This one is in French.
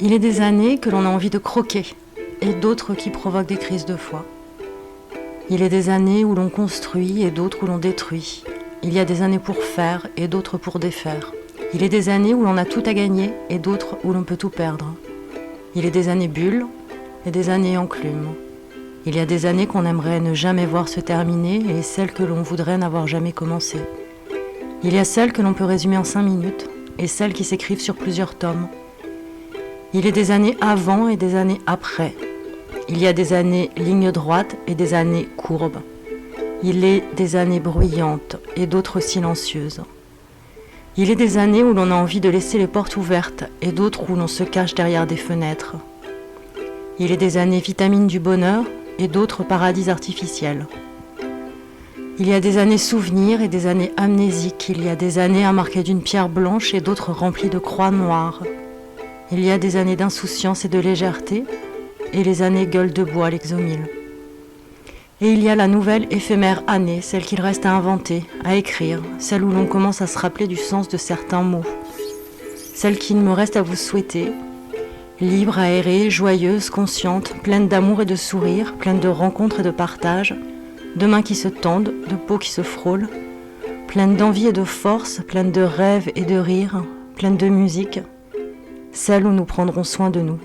Il est des années que l'on a envie de croquer et d'autres qui provoquent des crises de foi. Il est des années où l'on construit et d'autres où l'on détruit. Il y a des années pour faire et d'autres pour défaire. Il est des années où l'on a tout à gagner et d'autres où l'on peut tout perdre. Il est des années bulles et des années enclumes. Il y a des années qu'on aimerait ne jamais voir se terminer et celles que l'on voudrait n'avoir jamais commencé. Il y a celles que l'on peut résumer en 5 minutes et celles qui s'écrivent sur plusieurs tomes. Il est des années avant et des années après. Il y a des années ligne droite et des années courbes. Il est des années bruyantes et d'autres silencieuses. Il est des années où l'on a envie de laisser les portes ouvertes et d'autres où l'on se cache derrière des fenêtres. Il est des années vitamines du bonheur et d'autres paradis artificiels. Il y a des années souvenirs et des années amnésiques. Il y a des années à marquer d'une pierre blanche et d'autres remplies de croix noires. Il y a des années d'insouciance et de légèreté et les années gueule de bois, l'exomile. Et il y a la nouvelle éphémère année, celle qu'il reste à inventer, à écrire, celle où l'on commence à se rappeler du sens de certains mots. Celle qu'il me reste à vous souhaiter, libre, aérée, joyeuse, consciente, pleine d'amour et de sourires, pleine de rencontres et de partage, de mains qui se tendent, de peaux qui se frôlent, pleine d'envie et de force, pleine de rêves et de rires, pleine de musique, celle où nous prendrons soin de nous.